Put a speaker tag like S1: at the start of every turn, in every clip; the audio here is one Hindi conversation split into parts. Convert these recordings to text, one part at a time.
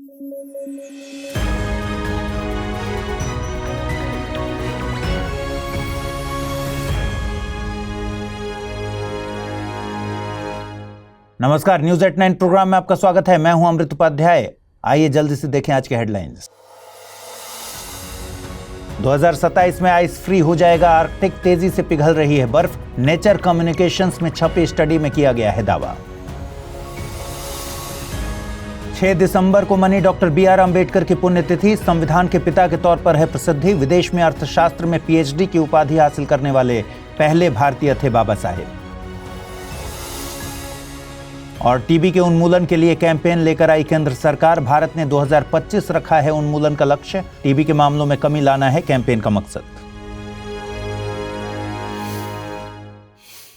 S1: नमस्कार, न्यूज एट 9 प्रोग्राम में आपका स्वागत है। मैं हूं अमृत उपाध्याय। आइए जल्दी से देखें आज के हेडलाइंस। 2027 में आइस फ्री हो जाएगा आर्कटिक, तेजी से पिघल रही है बर्फ। नेचर कम्युनिकेशंस में छपी स्टडी में किया गया है दावा। 6 दिसंबर को मनी डॉक्टर BR अम्बेडकर की पुण्यतिथि। संविधान के पिता के तौर पर है प्रसिद्धि। विदेश में अर्थशास्त्र में PhD की उपाधि हासिल करने वाले पहले भारतीय थे बाबा साहेब। और टीबी के उन्मूलन के लिए कैंपेन लेकर आई केंद्र सरकार। भारत ने 2025 रखा है उन्मूलन का लक्ष्य। टीबी के मामलों में कमी लाना है कैंपेन का मकसद।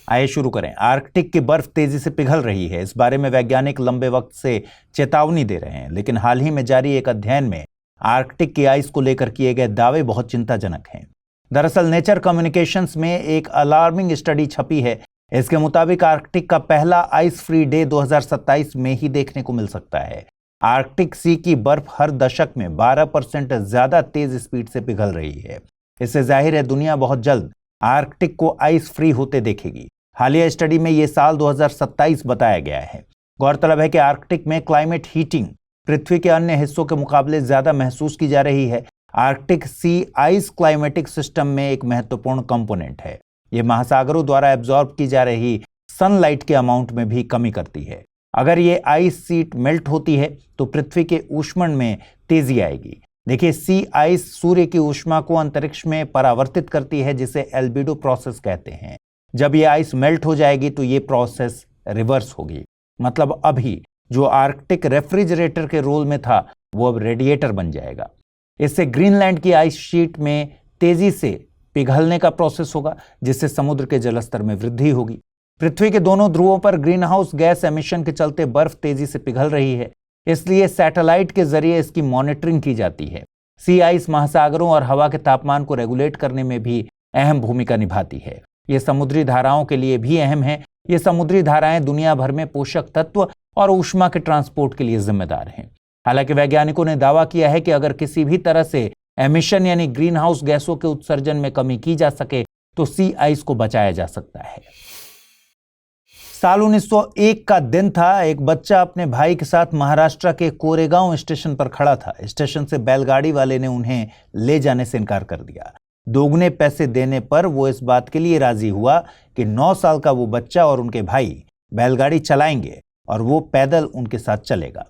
S1: आइए शुरू करें। आर्कटिक की बर्फ तेजी से पिघल रही है। इस बारे में वैज्ञानिक लंबे वक्त से चेतावनी दे रहे हैं, लेकिन हाल ही में जारी एक अध्ययन में आर्कटिक की आइस को लेकर किए गए दावे बहुत चिंताजनक हैं। दरअसल नेचर कम्युनिकेशंस में एक अलार्मिंग स्टडी छपी है। इसके मुताबिक आर्कटिक का पहला आइस फ्री डे 2027 में ही देखने को मिल सकता है। आर्कटिक सी की बर्फ हर दशक में 12% ज्यादा तेज स्पीड से पिघल रही है। इससे जाहिर है दुनिया बहुत जल्द आर्कटिक को आइस फ्री होते देखेगी। हालिया स्टडी में यह साल 2027 बताया गया है। गौरतलब है कि आर्कटिक में क्लाइमेट हीटिंग पृथ्वी के अन्य हिस्सों के मुकाबले ज्यादा महसूस की जा रही है। आर्कटिक सी आइस क्लाइमेटिक सिस्टम में एक महत्वपूर्ण कंपोनेंट है। ये महासागरों द्वारा एब्जॉर्ब की जा रही सनलाइट के अमाउंट में भी कमी करती है। अगर ये आइस शीट मेल्ट होती है तो पृथ्वी के ऊष्मन में तेजी आएगी। देखिए, सी आइस सूर्य की ऊष्मा को अंतरिक्ष में परावर्तित करती है, जिसे एल्बिडो प्रोसेस कहते हैं। जब ये आइस मेल्ट हो जाएगी तो ये प्रोसेस रिवर्स होगी। मतलब अभी जो आर्कटिक रेफ्रिजरेटर के रोल में था वो अब रेडिएटर बन जाएगा। इससे ग्रीनलैंड की आइस शीट में तेजी से पिघलने का प्रोसेस होगा, जिससे समुद्र के जलस्तर में वृद्धि होगी। पृथ्वी के दोनों ध्रुवों पर ग्रीन हाउस गैस एमिशन के चलते बर्फ तेजी से पिघल रही है। इसलिए सैटेलाइट के जरिए इसकी मॉनिटरिंग की जाती है। सी आइस महासागरों और हवा के तापमान को रेगुलेट करने में भी अहम भूमिका निभाती है। ये समुद्री धाराओं के लिए भी अहम है। ये समुद्री धाराएं दुनिया भर में पोषक तत्व और ऊष्मा के ट्रांसपोर्ट के लिए जिम्मेदार हैं। हालांकि वैज्ञानिकों ने दावा किया है कि अगर किसी भी तरह से एमिशन यानी ग्रीन हाउस गैसों के उत्सर्जन में कमी की जा सके तो सी आइस को बचाया जा सकता है। साल 1901 का दिन था। एक बच्चा अपने भाई के साथ महाराष्ट्र के कोरेगांव स्टेशन पर खड़ा था। स्टेशन से बैलगाड़ी वाले ने उन्हें ले जाने से इनकार कर दिया। दोगुने पैसे देने पर वो इस बात के लिए राजी हुआ कि 9 साल का वो बच्चा और उनके भाई बैलगाड़ी चलाएंगे और वो पैदल उनके साथ चलेगा।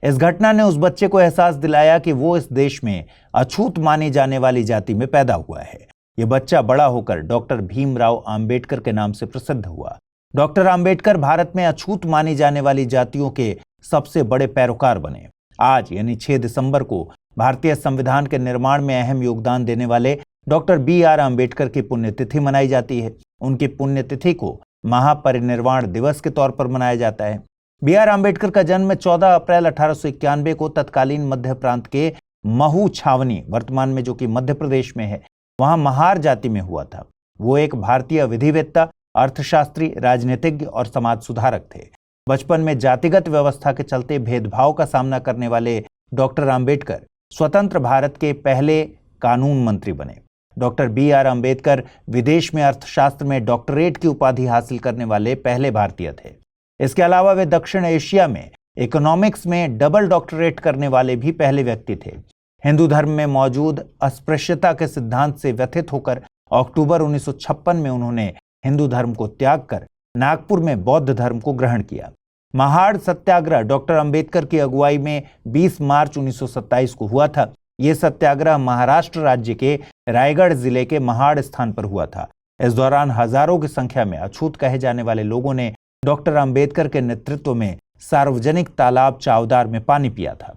S1: इस घटना ने उस बच्चे को एहसास दिलाया कि वो इस देश में अछूत मानी जाने वाली जाति में पैदा हुआ है। ये बच्चा बड़ा होकर डॉक्टर भीमराव अंबेडकर के नाम से प्रसिद्ध हुआ। डॉक्टर अंबेडकर भारत में अछूत मानी जाने वाली जातियों के सबसे बड़े पैरोकार बने। आज यानी 6 दिसंबर को भारतीय संविधान के निर्माण में अहम योगदान देने वाले डॉक्टर BR अम्बेडकर की पुण्यतिथि मनाई जाती है। उनकी पुण्यतिथि को महापरिनिर्वाण दिवस के तौर पर मनाया जाता है। BR अम्बेडकर का जन्म 14 अप्रैल 1891 को तत्कालीन मध्य प्रांत के महू छावनी, वर्तमान में जो कि मध्य प्रदेश में है, वहां महार जाति में हुआ था। वो एक भारतीय विधिवेत्ता, अर्थशास्त्री, राजनीतिज्ञ और समाज सुधारक थे। बचपन में जातिगत व्यवस्था के चलते भेदभाव का सामना करने वाले डॉक्टर अम्बेडकर स्वतंत्र भारत के पहले कानून मंत्री बने। डॉक्टर BR अम्बेडकर विदेश में अर्थशास्त्र में डॉक्टरेट की उपाधि हासिल करने वाले पहले भारतीय थे। इसके अलावा वे दक्षिण एशिया में इकोनॉमिक्स में डबल डॉक्टरेट करने वाले भी पहले व्यक्ति थे। हिंदू धर्म में मौजूद अस्पृश्यता के सिद्धांत से व्यथित होकर अक्टूबर 1956 में उन्होंने हिंदू धर्म को त्याग कर नागपुर में बौद्ध धर्म को ग्रहण किया। महाड़ सत्याग्रह डॉक्टर अंबेडकर की अगुवाई में 20 मार्च 1927 को हुआ था। यह सत्याग्रह महाराष्ट्र राज्य के रायगढ़ जिले के महाड़ स्थान पर हुआ था। इस दौरान हजारों की संख्या में अछूत कहे जाने वाले लोगों ने डॉक्टर अंबेडकर के नेतृत्व में सार्वजनिक तालाब चावदार में पानी पिया था।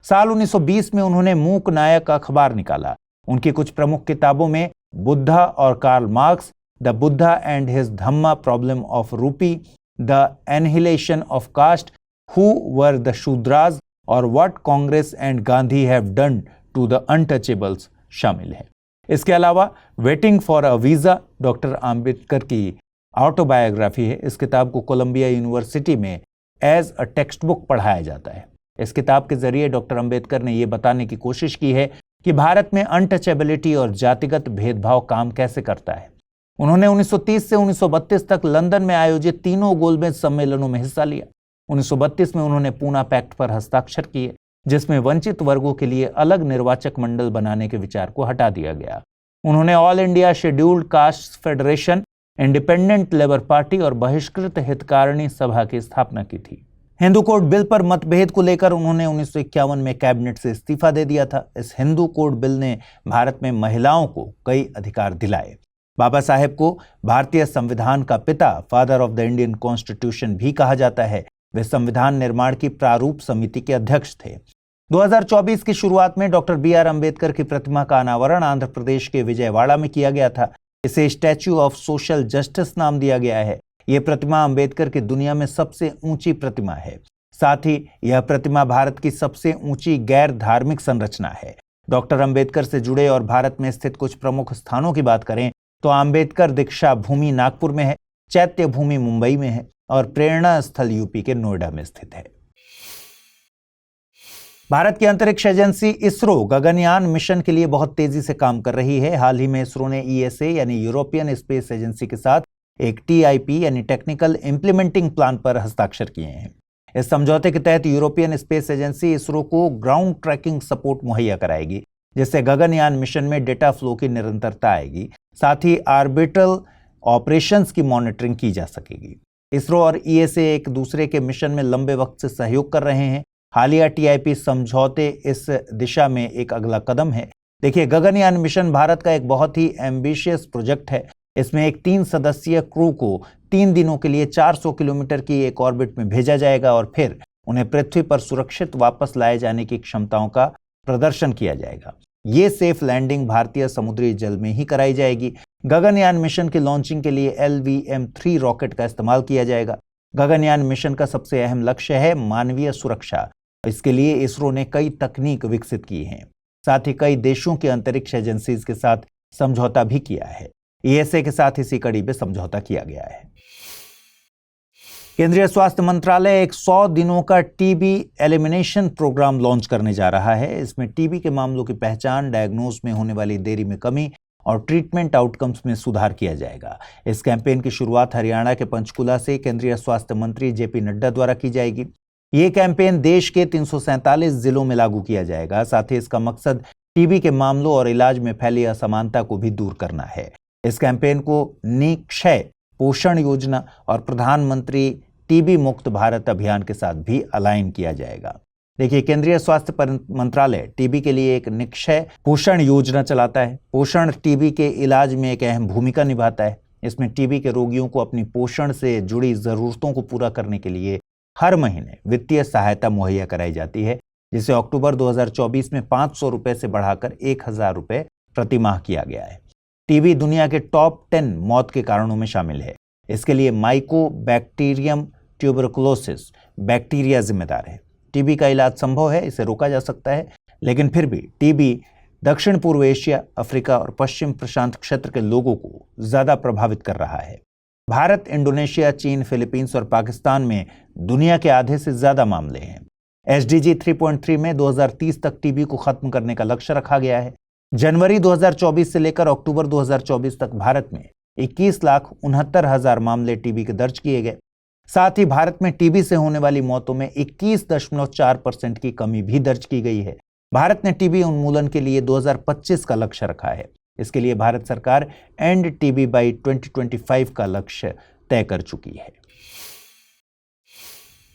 S1: साल 1920 में उन्होंने मूक नायक अखबार निकाला। उनकी कुछ प्रमुख किताबों में बुद्धा और Karl Marx, the Buddha and his Dhamma problem of rupee, the annihilation of caste, who were the Shudras और what Congress and Gandhi have done to the untouchables शामिल है। इसके अलावा waiting for a visa doctor Ambedkar की ऑटोबायोग्राफी है। इस किताब को कोलंबिया यूनिवर्सिटी में एज अ टेक्स्ट बुक पढ़ाया जाता है। इस किताब के जरिए डॉक्टर अंबेडकर ने यह बताने की कोशिश की है कि भारत में अनटचेबिलिटी और जातिगत भेदभाव काम कैसे करता है। उन्होंने 1930 से 1932 तक लंदन में आयोजित तीनों गोलमेज सम्मेलनों में हिस्सा लिया। 1932 में उन्होंने पूना पैक्ट पर हस्ताक्षर किए, जिसमें वंचित वर्गों के लिए अलग निर्वाचक मंडल बनाने के विचार को हटा दिया गया। उन्होंने all India scheduled caste federation, independent labour party और बहिष्कृत हितकारिणी सभा की स्थापना की थी। हिंदू कोड बिल पर मतभेद को लेकर उन्होंने 1951 में कैबिनेट से इस्तीफा दे दिया था। इस हिंदू कोड बिल ने भारत में महिलाओं को कई अधिकार दिलाए। बाबा साहेब को भारतीय संविधान का पिता, father of the Indian constitution भी कहा जाता है। वे संविधान निर्माण की प्रारूप समिति के अध्यक्ष थे। 2024 की शुरुआत में डॉक्टर BR अंबेडकर की प्रतिमा का अनावरण आंध्र प्रदेश के विजयवाड़ा में किया गया था। इसे स्टैच्यू ऑफ सोशल जस्टिस नाम दिया गया है। यह प्रतिमा अंबेडकर की दुनिया में सबसे ऊंची प्रतिमा है। साथ ही यह प्रतिमा भारत की सबसे ऊंची गैर धार्मिक संरचना है। डॉक्टर अंबेडकर से जुड़े और भारत में स्थित कुछ प्रमुख स्थानों की बात करें तो अंबेडकर दीक्षा भूमि नागपुर में है, चैत्य भूमि मुंबई में है और प्रेरणा स्थल यूपी के नोएडा में स्थित है। भारत की अंतरिक्ष एजेंसी इसरो गगनयान मिशन के लिए बहुत तेजी से काम कर रही है। हाल ही में इसरो ने ESA यानी यूरोपियन स्पेस एजेंसी के साथ एक TIP यानी टेक्निकल इंप्लीमेंटिंग प्लान पर हस्ताक्षर किए हैं। इस समझौते के तहत यूरोपियन स्पेस एजेंसी इसरो को ग्राउंड ट्रैकिंग सपोर्ट मुहैया कराएगी, जिससे गगनयान मिशन में डेटा फ्लो की निरंतरता आएगी। साथ ही ऑर्बिटल ऑपरेशंस की मॉनिटरिंग की जा सकेगी। इसरो और ESA एक दूसरे के मिशन में लंबे वक्त से सहयोग कर रहे हैं। हालिया TIP समझौते इस दिशा में एक अगला कदम है। देखिए, गगनयान मिशन भारत का एक बहुत ही एम्बिशियस प्रोजेक्ट है। इसमें एक 3 सदस्यीय क्रू को 3 दिनों के लिए 400 किलोमीटर की एक ऑर्बिट में भेजा जाएगा और फिर उन्हें पृथ्वी पर सुरक्षित वापस लाए जाने की क्षमताओं का प्रदर्शन किया जाएगा। ये सेफ लैंडिंग भारतीय समुद्री जल में ही कराई जाएगी। गगनयान मिशन की लॉन्चिंग के लिए LVM-3 रॉकेट का इस्तेमाल किया जाएगा। गगनयान मिशन का सबसे अहम लक्ष्य है मानवीय सुरक्षा। इसके लिए इसरो ने कई तकनीक विकसित की हैं। साथ ही कई देशों की अंतरिक्ष एजेंसीज के साथ समझौता भी किया है। ESA के साथ इसी कड़ी में समझौता किया गया है। केंद्रीय स्वास्थ्य मंत्रालय एक 100 दिनों का TB एलिमिनेशन प्रोग्राम लॉन्च करने जा रहा है। इसमें TB के मामलों की पहचान, डायग्नोज में होने वाली देरी में कमी और ट्रीटमेंट आउटकम्स में सुधार किया जाएगा। इस कैंपेन की शुरुआत हरियाणा के पंचकुला से केंद्रीय स्वास्थ्य मंत्री JP नड्डा द्वारा की जाएगी। ये कैंपेन देश के 347 जिलों में लागू किया जाएगा। साथ ही इसका मकसद TB के मामलों और इलाज में फैली असमानता को भी दूर करना है। इस कैंपेन को निक्षय पोषण योजना और प्रधानमंत्री TB मुक्त भारत अभियान के साथ भी अलाइन किया जाएगा। देखिए, केंद्रीय स्वास्थ्य मंत्रालय TB के लिए एक निक्षय पोषण योजना चलाता है। पोषण TB के इलाज में एक अहम भूमिका निभाता है। इसमें TB के रोगियों को अपनी पोषण से जुड़ी जरूरतों को पूरा करने के लिए हर महीने वित्तीय सहायता मुहैया कराई जाती है, जिसे अक्टूबर 2024 में 500 रुपए से बढ़ाकर 1000 रुपए प्रति माह किया गया है। TB दुनिया के टॉप 10 मौत के कारणों में शामिल है। इसके लिए माइकोबैक्टीरियम ट्यूबरकुलोसिस बैक्टीरिया जिम्मेदार है। TB का इलाज संभव है, इसे रोका जा सकता है, लेकिन फिर भी TB दक्षिण पूर्व एशिया, अफ्रीका और पश्चिम प्रशांत क्षेत्र के लोगों को ज्यादा प्रभावित कर रहा है। भारत, इंडोनेशिया, चीन, फिलीपींस और पाकिस्तान में दुनिया के आधे से ज्यादा मामले हैं। SDG 3.3 में 2030 तक TB को खत्म करने का लक्ष्य रखा गया है। जनवरी 2024 से लेकर अक्टूबर 2024 तक भारत में 21,69,000 मामले TB के दर्ज किए गए। साथ ही भारत में TB से होने वाली मौतों में 21.4% की कमी भी दर्ज की गई है। भारत ने TB उन्मूलन के लिए 2025 का लक्ष्य रखा है। इसके लिए भारत सरकार एंड TB बाई 2025 का लक्ष्य तय कर चुकी है।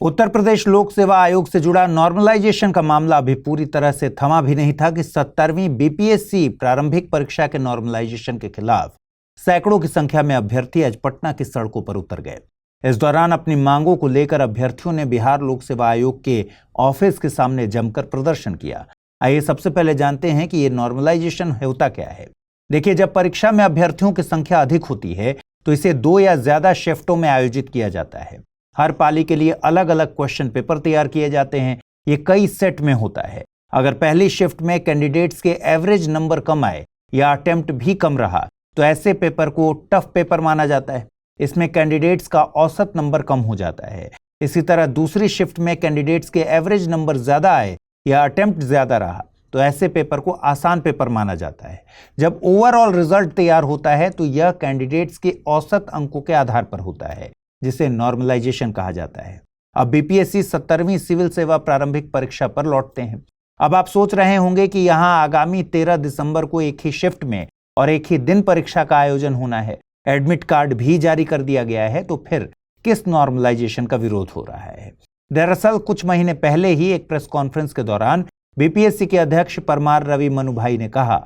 S1: उत्तर प्रदेश लोक सेवा आयोग से जुड़ा नॉर्मलाइजेशन का मामला अभी पूरी तरह से थमा भी नहीं था कि 70वीं BPSC प्रारंभिक परीक्षा के नॉर्मलाइजेशन के खिलाफ सैकड़ों की संख्या में अभ्यर्थी आज पटना की सड़कों पर उतर गए। इस दौरान अपनी मांगों को लेकर अभ्यर्थियों ने बिहार लोक सेवा आयोग के ऑफिस के सामने जमकर प्रदर्शन किया। आइए सबसे पहले जानते हैं कि ये नॉर्मलाइजेशन होता क्या है। देखिए, जब परीक्षा में अभ्यर्थियों की संख्या अधिक होती है तो इसे 2 या ज्यादा शिफ्टों में आयोजित किया जाता है। हर पाली के लिए अलग अलग क्वेश्चन पेपर तैयार किए जाते हैं। ये कई सेट में होता है। अगर पहली शिफ्ट में कैंडिडेट्स के एवरेज नंबर कम आए या अटेम्प्ट भी कम रहा तो ऐसे पेपर को टफ पेपर माना जाता है। इसमें कैंडिडेट्स का औसत नंबर कम हो जाता है। इसी तरह दूसरी शिफ्ट में कैंडिडेट्स के एवरेज नंबर ज्यादा आए या अटेम्प्ट ज्यादा रहा तो ऐसे पेपर को आसान पेपर माना जाता है। जब ओवरऑल रिजल्ट तैयार होता है तो यह कैंडिडेट्स के औसत अंकों के आधार पर होता है, जिसे नॉर्मलाइजेशन कहा जाता है। अब बीपीएससी 17वीं सिविल सेवा प्रारंभिक परीक्षा पर लौटते हैं। अब आप सोच रहे होंगे कि यहां आगामी 13 दिसंबर को एक ही शिफ्ट में और एक ही दिन परीक्षा का आयोजन होना है, एडमिट कार्ड भी जारी कर दिया गया है, तो फिर किस नॉर्मलाइजेशन का विरोध हो रहा है? दरअसल कुछ महीने पहले ही एक प्रेस कॉन्फ्रेंस के दौरान बीपीएससी के अध्यक्ष परमार रवि मनुभाई ने कहा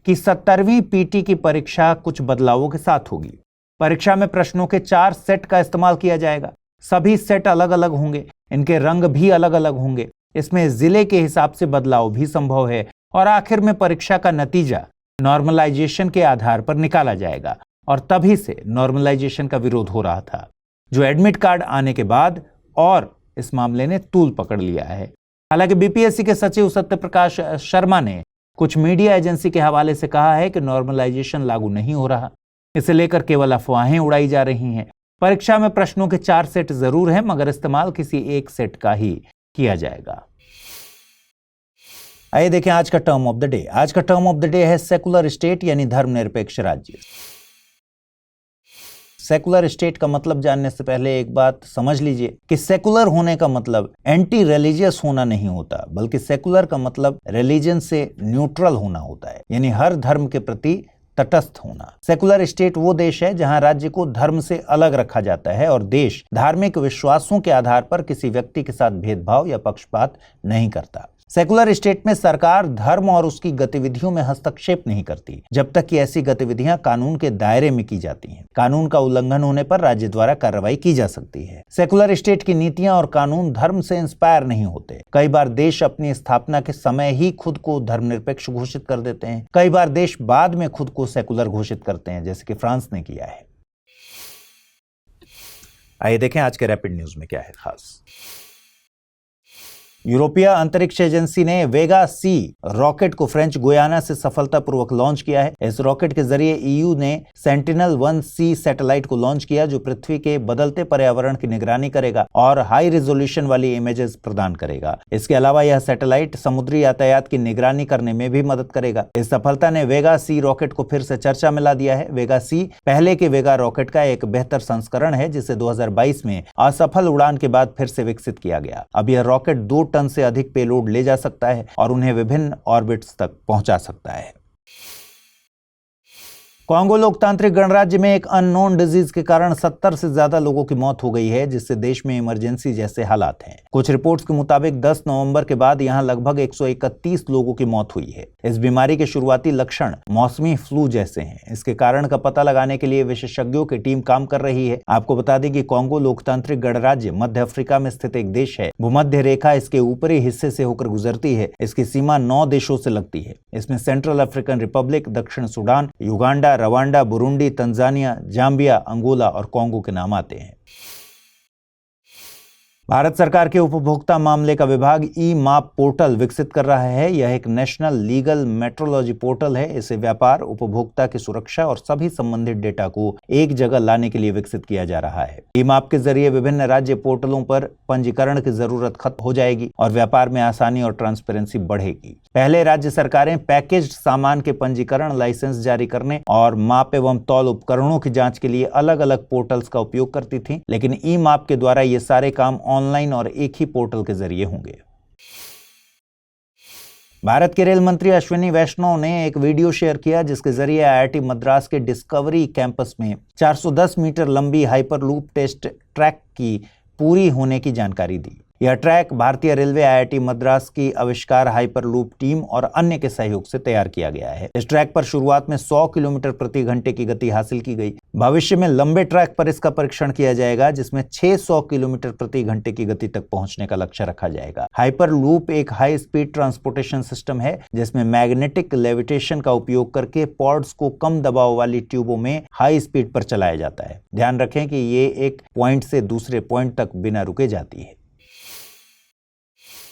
S1: कि 17वीं पीटी की परीक्षा कुछ बदलावों के साथ होगी। परीक्षा में प्रश्नों के 4 सेट का इस्तेमाल किया जाएगा। सभी सेट अलग अलग होंगे, इनके रंग भी अलग अलग होंगे। इसमें जिले के हिसाब से बदलाव भी संभव है और आखिर में परीक्षा का नतीजा नॉर्मलाइजेशन के आधार पर निकाला जाएगा। और तभी से नॉर्मलाइजेशन का विरोध हो रहा था, जो एडमिट कार्ड आने के बाद और इस मामले ने तूल पकड़ लिया है। हालांकि बीपीएससी के सचिव सत्यप्रकाश शर्मा ने कुछ मीडिया एजेंसी के हवाले से कहा है कि नॉर्मलाइजेशन लागू नहीं हो रहा, इसे लेकर केवल अफवाहें उड़ाई जा रही हैं। परीक्षा में प्रश्नों के 4 सेट जरूर हैं, मगर इस्तेमाल किसी एक सेट का ही किया जाएगा। आइए देखें आज का टर्म ऑफ द डे। आज का टर्म ऑफ द डे है सेकुलर स्टेट, यानी धर्मनिरपेक्ष राज्य। सेकुलर स्टेट का मतलब जानने से पहले एक बात समझ लीजिए कि सेकुलर होने का मतलब एंटी रिलीजियस होना नहीं होता, बल्कि सेकुलर का मतलब रिलीजन से न्यूट्रल होना होता है, यानी हर धर्म के प्रति तटस्थ होना। सेकुलर स्टेट वो देश है जहां राज्य को धर्म से अलग रखा जाता है और देश धार्मिक विश्वासों के आधार पर किसी व्यक्ति के साथ भेदभाव या पक्षपात नहीं करता। सेकुलर स्टेट में सरकार धर्म और उसकी गतिविधियों में हस्तक्षेप नहीं करती, जब तक कि ऐसी गतिविधियां कानून के दायरे में की जाती हैं। कानून का उल्लंघन होने पर राज्य द्वारा कार्रवाई की जा सकती है। सेकुलर स्टेट की नीतियां और कानून धर्म से इंस्पायर नहीं होते। कई बार देश अपनी स्थापना के समय ही खुद को धर्मनिरपेक्ष घोषित कर देते हैं, कई बार देश बाद में खुद को सेकुलर घोषित करते हैं, जैसे कि फ्रांस ने किया है। आइए देखें आज के रैपिड न्यूज में क्या है खास। यूरोपीय अंतरिक्ष एजेंसी ने वेगा सी रॉकेट को फ्रेंच गुयाना से सफलतापूर्वक लॉन्च किया है। इस रॉकेट के जरिए ईयू ने सेंटिनल-1C सैटेलाइट को लॉन्च किया, जो पृथ्वी के बदलते पर्यावरण की निगरानी करेगा और हाई रेजोल्यूशन वाली इमेजेस प्रदान करेगा। इसके अलावा यह सैटेलाइट समुद्री यातायात की निगरानी करने में भी मदद करेगा। इस सफलता ने वेगा सी रॉकेट को फिर से चर्चा में ला दिया है। वेगा सी पहले के वेगा रॉकेट का एक बेहतर संस्करण है, जिसे 2022 में असफल उड़ान के बाद फिर से विकसित किया गया। अब यह रॉकेट 2 टन से अधिक पेलोड ले जा सकता है और उन्हें विभिन्न ऑर्बिट्स तक पहुंचा सकता है। कांगो लोकतांत्रिक गणराज्य में एक अननोन डिजीज के कारण 70 से ज्यादा लोगों की मौत हो गई है, जिससे देश में इमरजेंसी जैसे हालात हैं। कुछ रिपोर्ट्स के मुताबिक 10 नवंबर के बाद यहां लगभग 131 लोगों की मौत हुई है। इस बीमारी के शुरुआती लक्षण मौसमी फ्लू जैसे हैं। इसके कारण का पता लगाने के लिए विशेषज्ञों की टीम काम कर रही है। आपको बता दें कि कांगो लोकतांत्रिक गणराज्य मध्य अफ्रीका में स्थित एक देश है। भूमध्य रेखा इसके ऊपरी हिस्से से होकर गुजरती है। इसकी सीमा 9 देशों से लगती है। इसमें सेंट्रल अफ्रीकन रिपब्लिक, दक्षिण Sudan, Uganda, Rwanda, Burundi, Tanzania, Zambia, Angola और कांगो के नाम आते हैं। भारत सरकार के उपभोक्ता मामले का विभाग ई माप पोर्टल विकसित कर रहा है। यह एक नेशनल लीगल मेट्रोलॉजी पोर्टल है। इसे व्यापार, उपभोक्ता की सुरक्षा और सभी संबंधित डेटा को एक जगह लाने के लिए विकसित किया जा रहा है। ई माप के जरिए विभिन्न राज्य पोर्टलों पर पंजीकरण की जरूरत खत्म हो जाएगी और व्यापार में आसानी और ट्रांसपेरेंसी बढ़ेगी। पहले राज्य सरकारें पैकेज्ड सामान के पंजीकरण, लाइसेंस जारी करने और माप एवं तौल उपकरणों की जांच के लिए अलग अलग पोर्टल्स का उपयोग करती थीं, लेकिन ई माप के द्वारा ये सारे काम ऑनलाइन और एक ही पोर्टल के जरिए होंगे। भारत के रेल मंत्री अश्विनी वैष्णव ने एक वीडियो शेयर किया, जिसके जरिए आईआईटी मद्रास के डिस्कवरी कैंपस में 410 मीटर लंबी हाइपरलूप टेस्ट ट्रैक की पूरी होने की जानकारी दी। यह ट्रैक भारतीय रेलवे, आईआईटी मद्रास की आविष्कार हाइपरलूप टीम और अन्य के सहयोग से तैयार किया गया है। इस ट्रैक पर शुरुआत में 100 किलोमीटर प्रति घंटे की गति हासिल की गई। भविष्य में लंबे ट्रैक पर इसका परीक्षण किया जाएगा, जिसमें 600 किलोमीटर प्रति घंटे की गति तक पहुंचने का लक्ष्य रखा जाएगा। हाइपरलूप एक हाई स्पीड ट्रांसपोर्टेशन सिस्टम है, जिसमें मैग्नेटिक लेविटेशन का उपयोग करके पॉड्स को कम दबाव वाली ट्यूबों में हाई स्पीड पर चलाया जाता है। ध्यान रखें कि ये एक पॉइंट से दूसरे पॉइंट तक बिना रुके जाती है।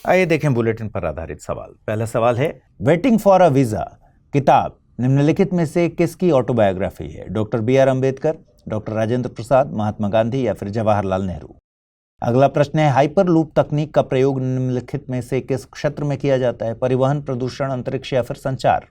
S1: आइए देखें बुलेटिन पर आधारित सवाल। पहला सवाल है, वेटिंग फॉर अ वीजा किताब निम्नलिखित में से किसकी ऑटोबायोग्राफी है? Doctor B R Ambedkar, doctor Rajendra Prasad, Mahatma Gandhi या फिर जवाहरलाल नेहरू? अगला प्रश्न है, हाइपरलूप तकनीक का प्रयोग निम्नलिखित में से किस क्षेत्र में किया जाता है? परिवहन, प्रदूषण, अंतरिक्ष या फिर संचार?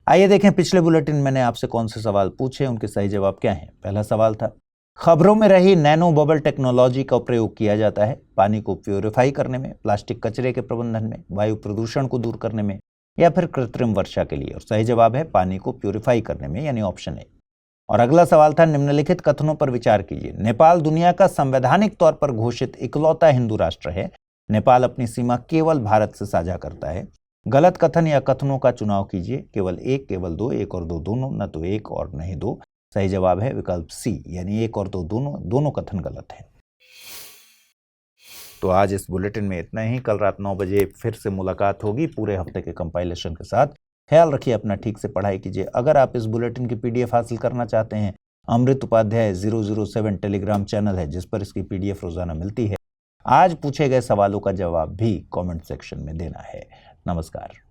S1: आइए देखें पिछले बुलेटिन मैंने आपसे कौन से सवाल पूछे, उनके सही जवाब क्या हैं। पहला सवाल था, खबरों में रही नैनो बबल टेक्नोलॉजी का प्रयोग किया जाता है पानी को प्यूरिफाई करने में, प्लास्टिक कचरे के प्रबंधन में, वायु प्रदूषण को दूर करने में या फिर कृत्रिम वर्षा के लिए। और सही जवाब है पानी को प्यूरिफाई करने में, यानी ऑप्शन ए। और अगला सवाल था, निम्नलिखित कथनों पर विचार कीजिए। नेपाल दुनिया का संवैधानिक तौर पर घोषित इकलौता हिंदू राष्ट्र है। नेपाल अपनी सीमा केवल भारत से साझा करता है। गलत कथन या कथनों का चुनाव कीजिए, केवल एक, केवल दो, एक और दो दोनों, न तो एक और नहीं दो। सही जवाब है विकल्प सी, यानी एक और दो दोनों कथन गलत है। तो आज इस बुलेटिन में इतना ही। कल रात 9 बजे फिर से मुलाकात होगी पूरे हफ्ते के कंपाइलेशन के साथ। ख्याल रखिए अपना, ठीक से पढ़ाई कीजिए। अगर आप इस बुलेटिन की PDF हासिल करना चाहते हैं, अमृत उपाध्याय 007 टेलीग्राम चैनल है जिस पर इसकी PDF रोजाना मिलती है। आज पूछे गए सवालों का जवाब भी कमेंट सेक्शन में देना है। नमस्कार।